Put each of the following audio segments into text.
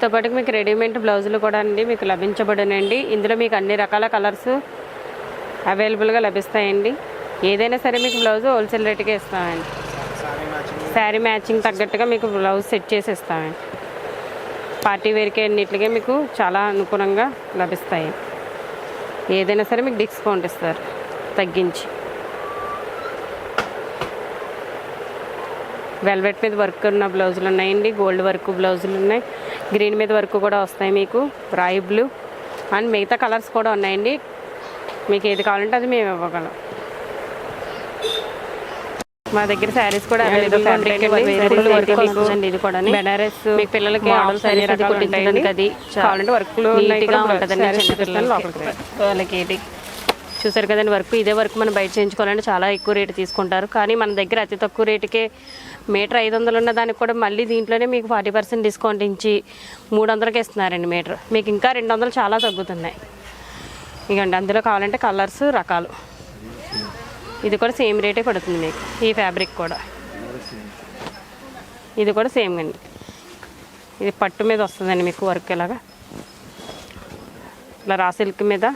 బ్లౌజ్తో పాటు మీకు రెడీమేడ్ బ్లౌజులు కూడా అండి మీకు లభించబడునండి. ఇందులో మీకు అన్ని రకాల కలర్స్ అవైలబుల్గా లభిస్తాయండి. ఏదైనా సరే మీకు బ్లౌజ్ హోల్సేల్ రేటుకే ఇస్తామండి. శారీ మ్యాచింగ్ తగ్గట్టుగా మీకు బ్లౌజ్ సెట్ చేసి ఇస్తామండి. పార్టీ వేర్కి అన్నిటికే మీకు చాలా అనుకూలంగా లభిస్తాయి. ఏదైనా సరే మీకు డిస్కౌంట్ ఇస్తారు తగ్గించి. వెల్వెట్ మీద వర్క్ ఉన్న బ్లౌజులు ఉన్నాయండి, గోల్డ్ వర్క్ బ్లౌజులు ఉన్నాయి, గ్రీన్ మీద వర్క్ కూడా వస్తాయి మీకు, రాయి బ్లూ అండ్ మిగతా కలర్స్ కూడా ఉన్నాయండి. మీకు ఏది కావాలంటే అది మేము ఇవ్వగలం. మా దగ్గర శారీస్ కూడా అవైలబుల్గా ఉంటాయండి. ఇది కూడా బెనారస్ మీకు పిల్లలకి అది కావాలంటే వర్క్లో ఉంటుందండి. చిన్నపిల్లలు వాళ్ళకి ఏంటి చూసారు కదండి వర్క్. ఇదే వర్క్ మనం బయట చేయించుకోవాలంటే చాలా ఎక్కువ రేటు తీసుకుంటారు. కానీ మన దగ్గర అతి తక్కువ రేటుకే మీటర్ 500 ఉన్న దానికి కూడా మళ్ళీ దీంట్లోనే మీకు 40% డిస్కౌంట్ ఇచ్చి 300కి ఇస్తున్నారండి మీటర్. మీకు ఇంకా 200 చాలా తగ్గుతున్నాయి. ఇకండి అందులో కావాలంటే కలర్స్ రకాలు. ఇది కూడా సేమ్ రేటే పడుతుంది మీకు. ఈ ఫ్యాబ్రిక్ కూడా ఇది కూడా సేమ్ అండి. ఇది పట్టు మీద వస్తుందండి మీకు వర్క్ ఇలాగా ఇలా రా సిల్క్ మీద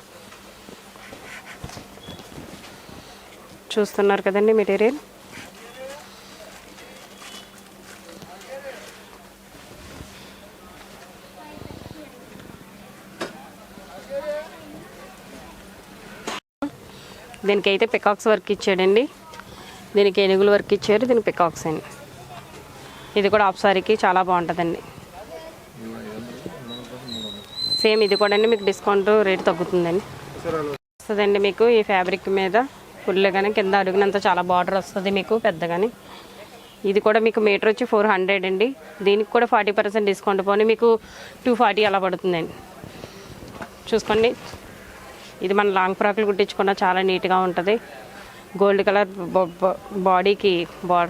చూస్తున్నారు కదండి మెటీరియల్. దీనికి అయితే పికాక్స్ వర్క్ ఇచ్చాడండి. దీనికి ఏనుగులు వర్క్ ఇచ్చారు, దీనికి పికాక్స్ అండి. ఇది కూడా ఆఫ్ సారీకి చాలా బాగుంటుందండి. సేమ్ ఇది కూడా అండి మీకు డిస్కౌంట్ రేట్ తగ్గుతుందండి. వస్తుందండి మీకు ఈ ఫ్యాబ్రిక్ మీద ఫుల్గానే కింద అడుగునంత చాలా బార్డర్ వస్తుంది మీకు పెద్దగానే. ఇది కూడా మీకు మీటర్ వచ్చి 400 అండి. దీనికి కూడా 40% డిస్కౌంట్ పోనీ మీకు 240 అలా పడుతుందండి. చూసుకోండి. ఇది మన లాంగ్ ఫ్రాక్లు కుట్టించుకున్న చాలా నీట్గా ఉంటుంది. గోల్డ్ కలర్ బాడీకి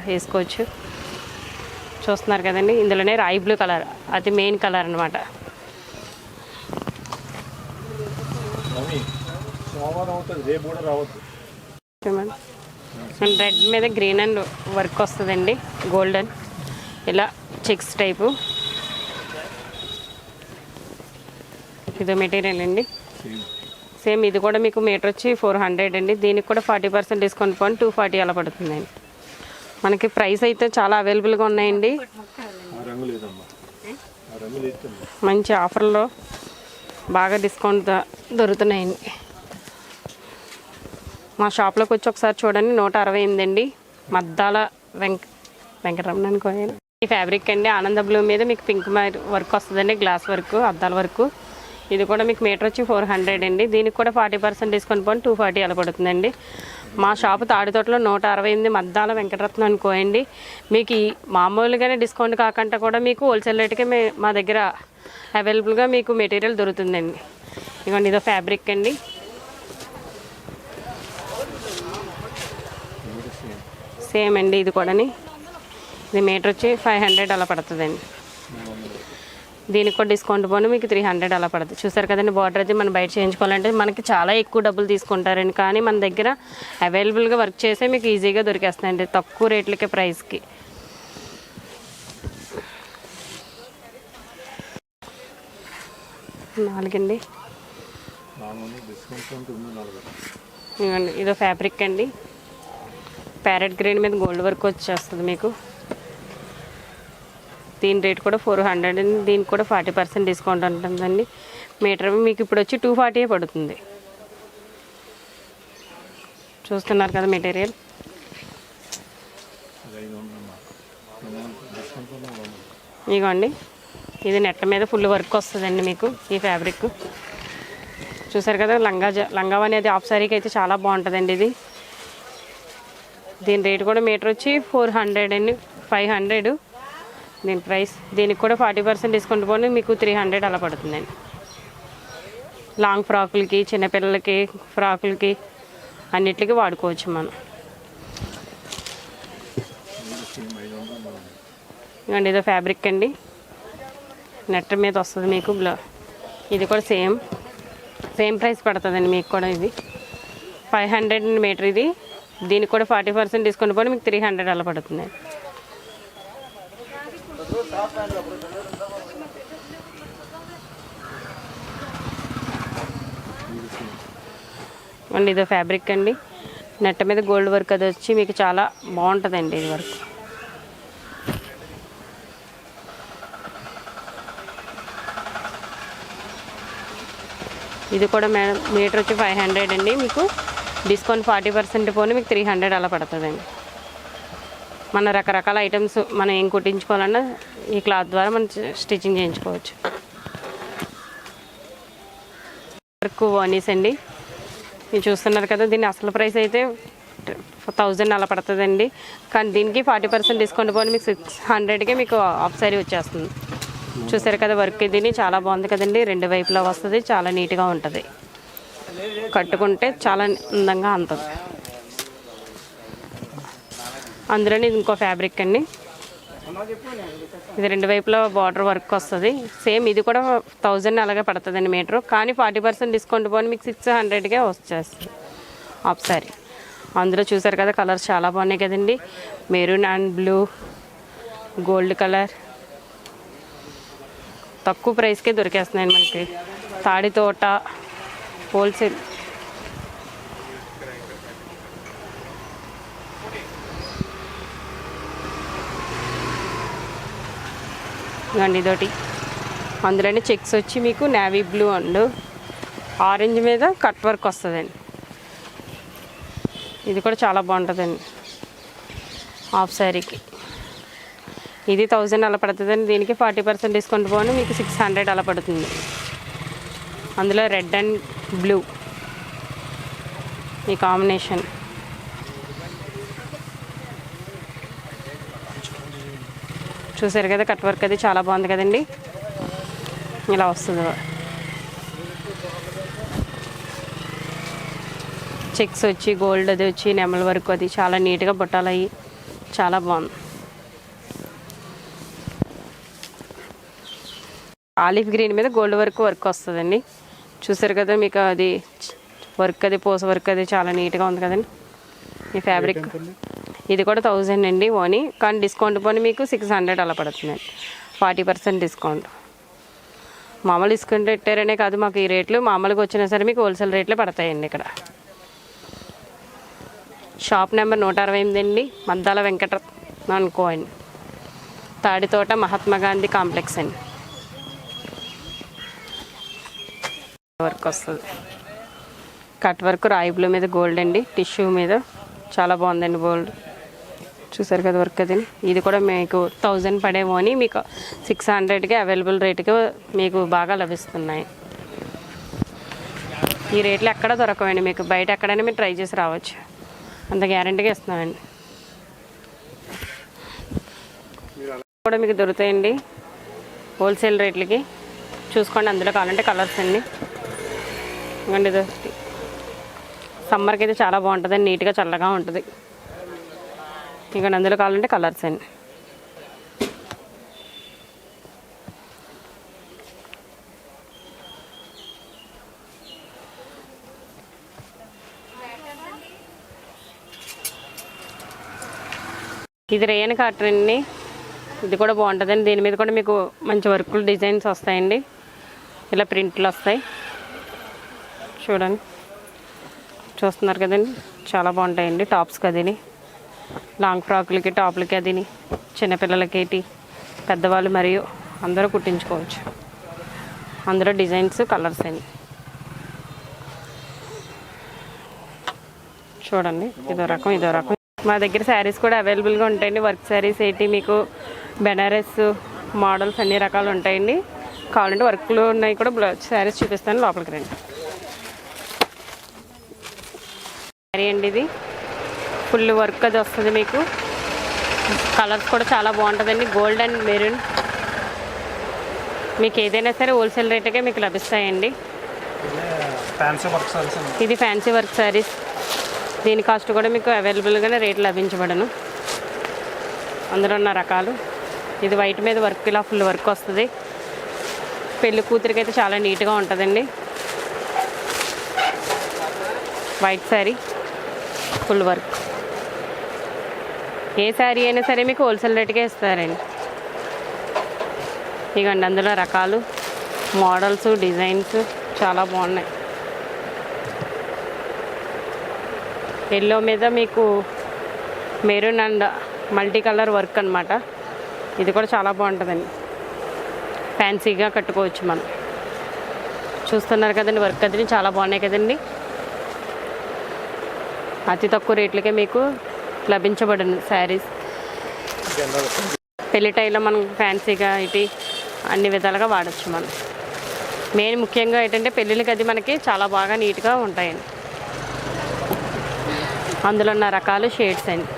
వేసుకోవచ్చు. చూస్తున్నారు కదండి. ఇందులోనే రాయి బ్లూ కలర్ అది మెయిన్ కలర్ అనమాట. రెడ్ మీద గ్రీన్ అండ్ వర్క్ వస్తుందండి, గోల్డెన్ ఇలా చెక్స్ టైపు. ఇదో మెటీరియల్ అండి. సేమ్ ఇది కూడా మీకు మీటర్ వచ్చి 400 అండి. దీనికి కూడా 40% డిస్కౌంట్ పోయి 240 అలా పడుతుందండి. మనకి ప్రైస్ అయితే చాలా అవైలబుల్గా ఉన్నాయండి. మంచి ఆఫర్లో బాగా డిస్కౌంట్ దొరుకుతున్నాయండి. మా షాప్లోకి వచ్చి ఒకసారి చూడండి. 168 అండి. మద్దాల వెంకటరమణ అనుకోండి. ఈ ఫ్యాబ్రిక్ అండి ఆనంద బ్లూ మీద మీకు పింక్ వర్క్ వస్తుందండి, గ్లాస్ వర్క్ అద్దాల వర్క్. ఇది కూడా మీకు మీటర్ వచ్చి 400 అండి. దీనికి కూడా 40% డిస్కౌంట్ పోయి 240 అలా పడుతుందండి. మా షాపు తాడితోటలో 168 మద్దాల వెంకటరత్నం అనుకోండి. మీకు ఈ మామూలుగానే డిస్కౌంట్ కాకుండా కూడా మీకు హోల్సేల్ రేటుకే మా దగ్గర అవైలబుల్గా మీకు మెటీరియల్ దొరుకుతుందండి. ఇదిగోండి ఇదో ఫ్యాబ్రిక్ అండి. సేమ్ అండి ఇది కూడాని. ఇది మీటర్ వచ్చి 500 అలా పడుతుందండి. దీనికి కూడా డిస్కౌంట్ పోను మీకు 300 అలా పడుతుంది. చూసారు కదండి బార్డర్ అది మనం బయట చేయించుకోవాలంటే మనకి చాలా ఎక్కువ డబ్బులు తీసుకుంటారండి. కానీ మన దగ్గర అవైలబుల్గా వర్క్ చేసే మీకు ఈజీగా దొరికేస్తాయండి తక్కువ రేట్లకే ప్రైస్కి. నాలుగండి. ఇదిగోండి ఇదో ఫ్యాబ్రిక్ అండి. ప్యారెట్ గ్రీన్ మీద గోల్డ్ వర్క్ వచ్చేస్తుంది మీకు. దీని రేట్ కూడా 400 అండి. దీనికి కూడా 40% డిస్కౌంట్ ఉంటుందండి. మీటర్ మీకు ఇప్పుడు వచ్చి 240 పడుతుంది. చూస్తున్నారు కదా మెటీరియల్. ఇదిగోండి ఇది నెట్ మీద ఫుల్ వర్క్ వస్తుందండి మీకు ఈ ఫ్యాబ్రిక్. చూసారు కదా లంగా అనేది ఆఫ్ సారీకి అయితే చాలా బాగుంటుందండి ఇది. దీని రేట్ కూడా మీటర్ వచ్చి 400 అండి, 500 దీని ప్రైస్. దీనికి కూడా 40% డిస్కౌంట్ పోయి మీకు 300 అలా పడుతుందండి. లాంగ్ ఫ్రాకులకి చిన్నపిల్లలకి ఫ్రాకులకి అన్నిటికీ వాడుకోవచ్చు మనం. ఇవ్వండి ఇదో ఫ్యాబ్రిక్ అండి. నెట్ మీద వస్తుంది మీకు. ఇది కూడా సేమ్ ప్రైస్ పడుతుందండి మీకు కూడా. ఇది 500 మీటర్ ఇది. దీనికి కూడా 40% డిస్కౌంట్ పోయి మీకు 300 అలా పడుతుందండి. అండ్ ఇదో ఫ్యాబ్రిక్ అండి, నెట్ మీద గోల్డ్ వర్క్ అది వచ్చి మీకు చాలా బాగుంటుందండి ఇది వర్క్. ఇది కూడా మీటర్ వచ్చి 500 అండి. మీకు డిస్కౌంట్ 40% పోనీ మీకు 300 అలా పడుతుందండి. మన రకరకాల ఐటమ్స్ మనం ఏం కుట్టించుకోవాలన్నా ఈ క్లాత్ ద్వారా మనం స్టిచ్చింగ్ చేయించుకోవచ్చు. వర్క్ వనీస్ అండి, మీరు చూస్తున్నారు కదా. దీని అసలు ప్రైస్ అయితే 1000 అలా పడుతుందండి. కానీ దీనికి 40% డిస్కౌంట్ పోనీ మీకు 600కే మీకు హాఫ్ సారీ వచ్చేస్తుంది. చూసారు కదా వర్క్, దీని చాలా బాగుంది కదండి. 2 వైపులా వస్తుంది, చాలా నీట్గా ఉంటుంది, కట్టుకుంటే చాలా అందంగా ఉంటుంది. అందులోని ఇది ఇంకో ఫ్యాబ్రిక్ అండి, ఇది 2 వైపులా బార్డర్ వర్క్ వస్తుంది. సేమ్ ఇది కూడా 1000 అలాగే పడుతుందండి మీటరు. కానీ 40% డిస్కౌంట్ పోనీ మీకు 600కే వచ్చేస్తుంది హాఫ్ సారీ. అందులో చూసారు కదా కలర్స్ చాలా బాగున్నాయి కదండి. Maroon and blue, gold colour తక్కువ ప్రైస్కే దొరికేస్తున్నాయండి మనకి. తాడి తోట హోల్సేల్. ఇదండి ఇదోటి, అందులోనే చెక్స్ వచ్చి మీకు నేవీ బ్లూ అండ్ ఆరెంజ్ మీద కట్ వర్క్ వస్తుందండి. ఇది కూడా చాలా బాగుంటుందండి హాఫ్ శారీకి. ఇది 1000 అలా పడుతుందండి. దీనికి 40% డిస్కౌంట్ పోను మీకు 600 అలా పడుతుంది. అందులో రెడ్ అండ్ బ్లూ ఈ కాంబినేషన్. చూసారు కదా కట్ వర్క్ అది చాలా బాగుంది కదండి. ఇలా వస్తుంది, చెక్స్ వచ్చి గోల్డ్ అది వచ్చి నెమల వర్క్ అది చాలా నీట్గా బుట్టాలు అయ్యి చాలా బాగుంది. ఆలివ్ గ్రీన్ మీద గోల్డ్ వర్క్ వస్తుందండి. చూసారు కదా మీకు అది వర్క్ అది పూస వర్క్ అది చాలా నీట్గా ఉంది కదండి. ఈ ఫ్యాబ్రిక్ ఇది కూడా 1000 అండి ఓనీ. కానీ డిస్కౌంట్ పోనీ మీకు 600 అలా పడుతుందండి, 40% డిస్కౌంట్. మామూలు డిస్కౌంట్ పెట్టారనే కాదు, మాకు ఈ రేట్లు మామూలుగా వచ్చినా సరే మీకు హోల్సేల్ రేట్లే పడతాయండి. ఇక్కడ షాప్ నెంబర్ 168 అండి, మద్దాల వెంకటరత్నం అనుకో అండి, తాడితోట మహాత్మా గాంధీ కాంప్లెక్స్ అండి. వర్క్ వస్తుంది, కట్ వర్క్ రాయి బ్లూ మీద గోల్డ్ అండి, టిష్యూ మీద చాలా బాగుందండి గోల్డ్. చూసారు కదా వర్క్ అది. ఇది కూడా మీకు 1000 పడేమో అని మీకు 600కి అవైలబుల్ రేటుకి మీకు బాగా లభిస్తున్నాయి. ఈ రేట్లు ఎక్కడ దొరకవండి మీకు, బయట ఎక్కడైనా మీరు ట్రై చేసి రావచ్చు, అంత గ్యారెంటీగా ఇస్తున్నామండి. కూడా మీకు దొరుకుతాయండి హోల్సేల్ రేట్లకి, చూసుకోండి. అందులో కావాలంటే కలర్స్ అండి. ఇవ్వండి, ఇది సమ్మర్కి అయితే చాలా బాగుంటుందండి, నీట్గా చల్లగా ఉంటుంది. ఇంకా అందులో కావాలంటే కలర్స్ అండి. ఇది రేయన్ కాటన్ అండి, ఇది కూడా బాగుంటుందండి. దీని మీద కూడా మీకు మంచి వర్కులు డిజైన్స్ వస్తాయండి, ఇలా ప్రింట్లు వస్తాయి చూడండి. చూస్తున్నారు కదండి, చాలా బాగుంటాయండి. టాప్స్కి అదిని, లాంగ్ ఫ్రాక్లకి టాప్లకి అదిని, చిన్నపిల్లలకి పెద్దవాళ్ళు మరియు అందరూ కుట్టించుకోవచ్చు. అందులో డిజైన్స్ కలర్స్ అండి చూడండి. ఇదో రకం ఇదో రకం. మా దగ్గర శారీస్ కూడా అవైలబుల్గా ఉంటాయండి. వర్క్ శారీస్ ఏంటి మీకు బెనారస్ మోడల్స్ అన్ని రకాలు ఉంటాయండి. కావాలంటే వర్క్లు ఉన్నాయి కూడా శారీస్ చూపిస్తాను, లోపలికి రండి. శారీ అండి, ఇది ఫుల్ వర్క్ అది వస్తుంది మీకు. కలర్స్ కూడా చాలా బాగుంటుందండి, గోల్డ్ అండ్ మెరూన్. మీకు ఏదైనా సరే హోల్సేల్ రేట్కే మీకు లభిస్తాయండి. ఇది ఫ్యాన్సీ వర్క్ శారీస్, దీని కాస్ట్ కూడా మీకు అవైలబుల్గానే రేట్ లభించబడను. అందులో ఉన్న రకాలు. ఇది వైట్ మీద వర్క్, ఇలా ఫుల్ వర్క్ వస్తుంది. పెళ్లి కూతురికి అయితే చాలా నీట్గా ఉంటుందండి. White sari full work. ఏ శారీ అయినా సరే మీకు హోల్సేల్ రేట్కే ఇస్తారండి. ఇకండి అందులో రకాలు, మోడల్స్, డిజైన్స్ చాలా బాగున్నాయి. ఎల్లో మీద మీకు maroon and multi colour work అనమాట. ఇది కూడా చాలా బాగుంటుందండి, ఫ్యాన్సీగా కట్టుకోవచ్చు మనం. చూస్తున్నారు కదండి వర్క్ అది చాలా బాగున్నాయి కదండి. అతి తక్కువ రేట్లకే మీకు లభించబడింది శారీస్. పెళ్లి టైంలో మనం ఫ్యాన్సీగా ఇటు అన్ని విధాలుగా వాడచ్చు మనం. మెయిన్ ముఖ్యంగా ఏంటంటే పెళ్ళిళ్ళకి అది మనకి చాలా బాగా నీట్గా ఉంటాయండి. అందులో ఉన్న రకాలు షేడ్స్ అండి.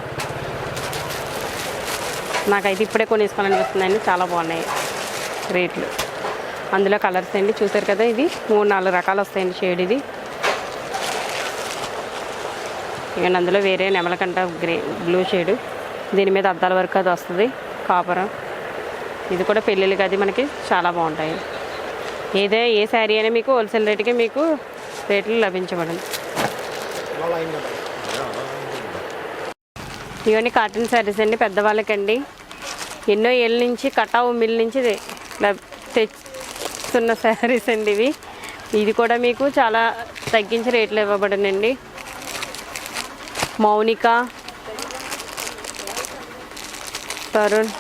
నాకైతే ఇప్పుడే కొనేసుకోవాలనిపిస్తుందండి, చాలా బాగున్నాయి రేట్లు. అందులో కలర్స్ అండి చూసారు కదా, ఇది 3-4 రకాలు వస్తాయండి షేడ్. ఇది ఇక అందులో వేరే నెమలకంట బ్లూ షేడు, దీని మీద అద్దాల వరకు అది వస్తుంది కాపరం. ఇది కూడా పెళ్ళిళ్ళకి అది మనకి చాలా బాగుంటాయి. ఏ శారీ అయినా మీకు హోల్సేల్ రేటుకి మీకు రేట్లు లభించబడింది. ఇవన్నీ కాటన్ శారీస్ అండి, పెద్దవాళ్ళకండి. ఎన్నో ఏళ్ళ నుంచి కటావు మిల్ నుంచి తెచ్చున్న శారీస్ అండి ఇవి. ఇది కూడా మీకు చాలా తగ్గించి రేట్లు ఇవ్వబడిందండి. మౌనిక, తరుణ్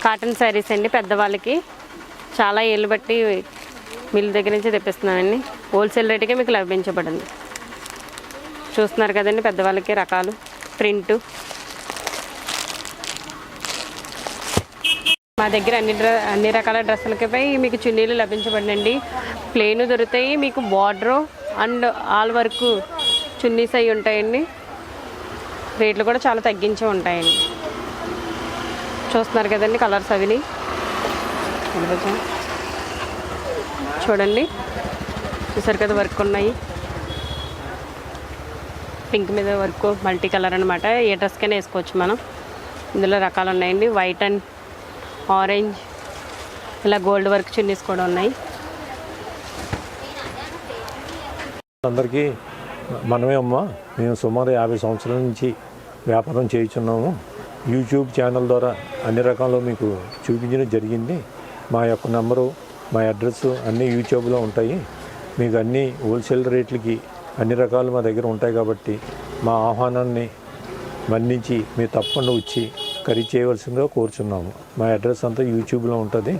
కాటన్ శారీస్ అండి, పెద్దవాళ్ళకి. చాలా ఏళ్ళు బట్టి మిల్ దగ్గర నుంచి తెప్పిస్తున్నానండి. హోల్సేల్ రేటుకే మీకు లభించబడింది. చూస్తున్నారు కదండి పెద్దవాళ్ళకి రకాలు, ప్రింటు. మా దగ్గర అన్ని రకాల డ్రెస్సులపై మీకు చున్నీలు లభించబడిందండి. ప్లెయిన్ దొరుకుతాయి, మీకు border and all work chunnis అవి ఉంటాయండి. రేట్లు కూడా చాలా తగ్గించి ఉంటాయండి. చూస్తున్నారు కదండి కలర్స్ అవిని. చూడండి, చూసారు కదా వర్క్ ఉన్నాయి. పింక్ మీద వర్క్, మల్టీ కలర్ అనమాట. ఏ డ్రెస్కైనా వేసుకోవచ్చు మనం. ఇందులో రకాలు ఉన్నాయండి, వైట్ అండ్ ఆరెంజ్, ఇలా గోల్డ్ వర్క్ చున్నీస్ కూడా ఉన్నాయి. అందరికీ మనమే అమ్మా, మేము సుమారు 50 సంవత్సరాల నుంచి వ్యాపారం చేయుచున్నాము. యూట్యూబ్ ఛానల్ ద్వారా అన్ని రకాలు మీకు చూపించడం జరిగింది. మా యొక్క నెంబరు, మా అడ్రస్ అన్నీ యూట్యూబ్లో ఉంటాయి. మీకు అన్ని హోల్సేల్ రేట్లకి అన్ని రకాలు మా దగ్గర ఉంటాయి కాబట్టి మా ఆహ్వానాన్ని మన్నించి మీరు తప్పకుండా వచ్చి ఖరీదు చేయవలసిందిగా కోరుచున్నాము. మా అడ్రస్ అంతా యూట్యూబ్లో ఉంటుంది.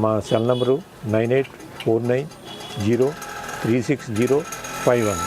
మా సెల్ నెంబరు 9849036051.